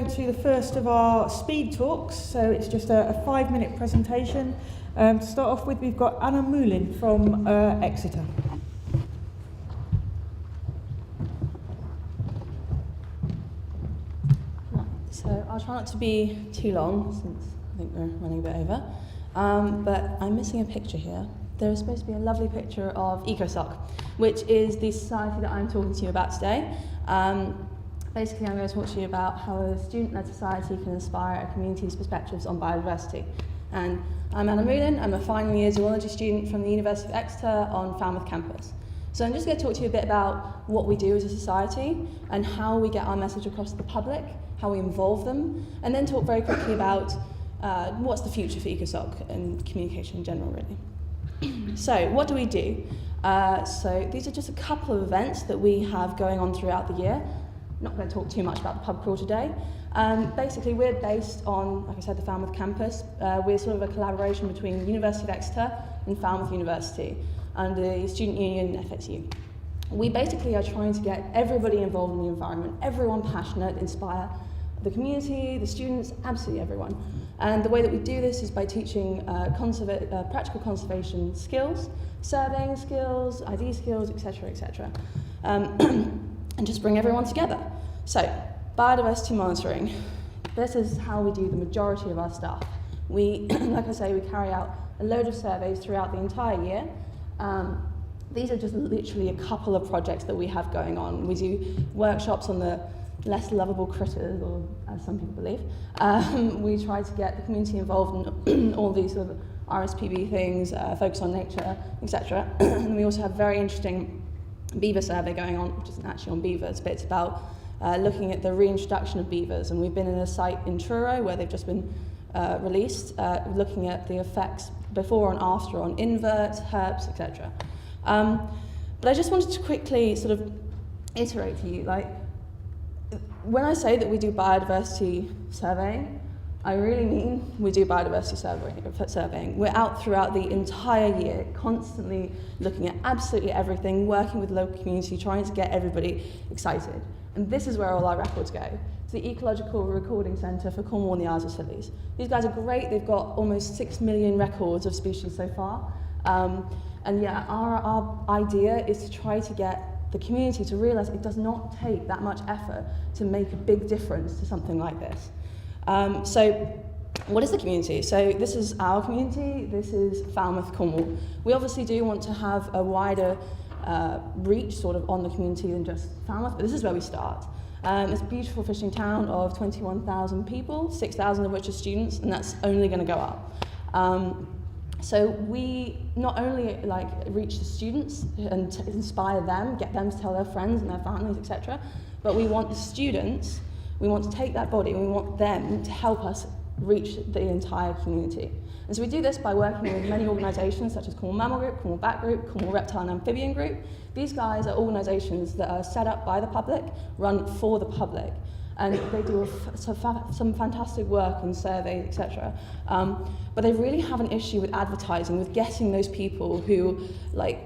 to the first of our speed talks. So it's just a 5-minute presentation. To start off with, we've got Anna Moulin from Exeter. So I'll try not to be too long, since I think we're running a bit over. But I'm missing a picture here. There is supposed to be a lovely picture of EcoSoc, which is the society that I'm talking to you about today. Basically, I'm going to talk to you about how a student-led society can inspire a community's perspectives on biodiversity. And I'm Anna Moulin. I'm a final year zoology student from the University of Exeter on Falmouth campus. So I'm just going to talk to you a bit about what we do as a society and how we get our message across to the public, how we involve them, and then talk very quickly about what's the future for EcoSoc and communication in general, really. So what do we do? So these are just a couple of events that we have going on throughout the year. Not going to talk too much about the pub crawl today. Basically, we're based on, like I said, the Falmouth campus. We're sort of a collaboration between the University of Exeter and Falmouth University and the Student Union FSU. We basically are trying to get everybody involved in the environment, everyone passionate, inspire the community, the students, absolutely everyone. And the way that we do this is by teaching practical conservation skills, surveying skills, ID skills, etc., etc. And just bring everyone together. So, biodiversity monitoring. This is how we do the majority of our stuff. We, like I say, we carry out a load of surveys throughout the entire year. These are just literally a couple of projects that we have going on. We do workshops on the less lovable critters, or as some people believe. We try to get the community involved in all these sort of RSPB things, focus on nature, etc. And we also have very interesting beaver survey going on, which isn't actually on beavers, but it's about looking at the reintroduction of beavers. And we've been in a site in Truro where they've just been released, looking at the effects before and after on inverts, herps, etc. But I just wanted to quickly sort of iterate to you, like, when I say that we do biodiversity surveying, I really mean we do biodiversity surveying. We're out throughout the entire year, constantly looking at absolutely everything, working with the local community, trying to get everybody excited. And this is where all our records go. It's the Ecological Recording Centre for Cornwall and the Isles of Scilly. These guys are great. They've got almost 6 million records of species so far. And yeah, our idea is to try to get the community to realise it does not take that much effort to make a big difference to something like this. So what is the community? So this is our community, this is Falmouth, Cornwall. We obviously do want to have a wider reach sort of on the community than just Falmouth, but this is where we start. It's a beautiful fishing town of 21,000 people, 6,000 of which are students, and that's only going to go up. So we not only reach the students and inspire them, get them to tell their friends and their families, etc., but we want the students, we want to take that body and we want them to help us reach the entire community. And so we do this by working with many organisations such as Cornwall Mammal Group, Cornwall Bat Group, Cornwall Reptile and Amphibian Group. These guys are organisations that are set up by the public, run for the public, and they do some fantastic work on surveys, etc. But they really have an issue with advertising, with getting those people who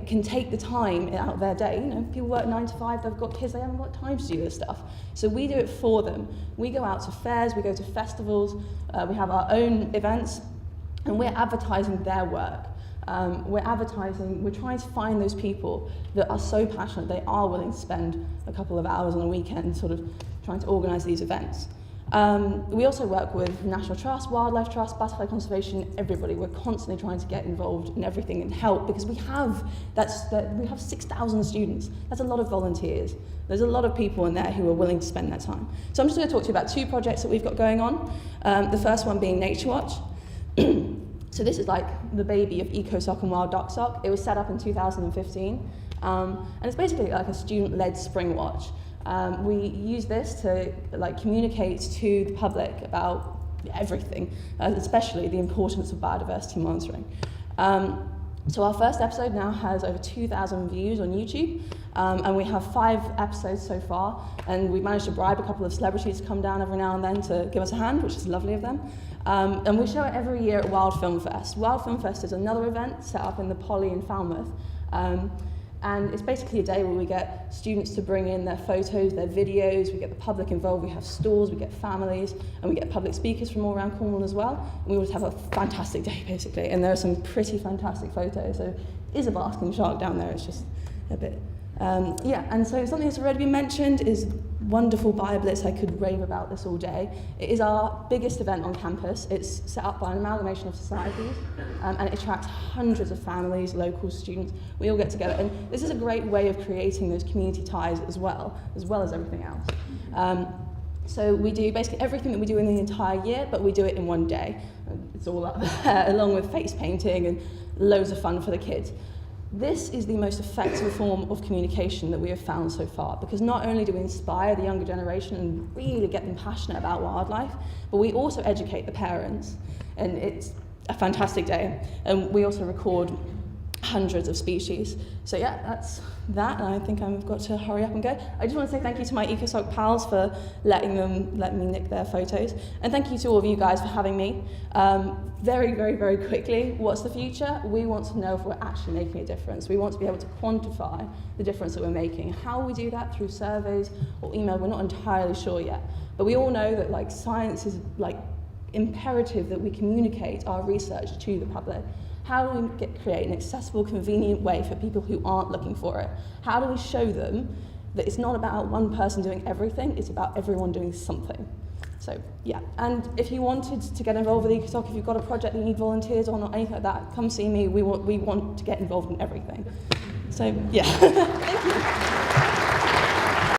can take the time out of their day. You know, people work 9 to 5, they've got kids, they haven't got time to do this stuff. So we do it for them. We go out to fairs, we go to festivals, we have our own events, and we're advertising their work. We're trying to find those people that are so passionate they are willing to spend a couple of hours on a weekend sort of trying to organise these events. We also work with National Trust, Wildlife Trust, Butterfly Conservation, everybody. We're constantly trying to get involved in everything and help because we have 6,000 students. That's a lot of volunteers. There's a lot of people in there who are willing to spend their time. So I'm just going to talk to you about 2 projects that we've got going on. The first one being Nature Watch. So this is like the baby of EcoSoc and Wild Duck Soc. It was set up in 2015, and it's basically like a student-led spring watch. We use this to communicate to the public about everything, especially the importance of biodiversity monitoring. So our first episode now has over 2,000 views on YouTube, and we have 5 episodes so far, and we've managed to bribe a couple of celebrities to come down every now and then to give us a hand, which is lovely of them. And we show it every year at Wild Film Fest. Wild Film Fest is another event set up in the Poly in Falmouth. And it's basically a day where we get students to bring in their photos, their videos, we get the public involved, we have stalls, we get families, and we get public speakers from all around Cornwall as well. And we always have a fantastic day, basically. And there are some pretty fantastic photos. So is a basking shark down there, it's just a bit... and so something that's already been mentioned is wonderful BioBlitz. I could rave about this all day. It is our biggest event on campus. It's set up by an amalgamation of societies, and it attracts hundreds of families, locals, students. We all get together, and this is a great way of creating those community ties as well as everything else. So we do basically everything that we do in the entire year, but we do it in one day. It's all up there, along with face painting and loads of fun for the kids. This is the most effective form of communication that we have found so far, because not only do we inspire the younger generation and really get them passionate about wildlife, but we also educate the parents, and it's a fantastic day. And we also record hundreds of species. So yeah, that's that, and I think I've got to hurry up and go. I just want to say thank you to my EcoSoc pals for letting me nick their photos, and thank you to all of you guys for having me. Very, very, very quickly, what's the future? We want to know if we're actually making a difference. We want to be able to quantify the difference that we're making. How we do that, through surveys or email, we're not entirely sure yet. But we all know that science is imperative that we communicate our research to the public. How do we create an accessible, convenient way for people who aren't looking for it? How do we show them that it's not about one person doing everything, it's about everyone doing something? So, yeah. And if you wanted to get involved with EcoSoc, if you've got a project that you need volunteers on or anything like that, come see me. We want to get involved in everything. So, yeah. Thank you.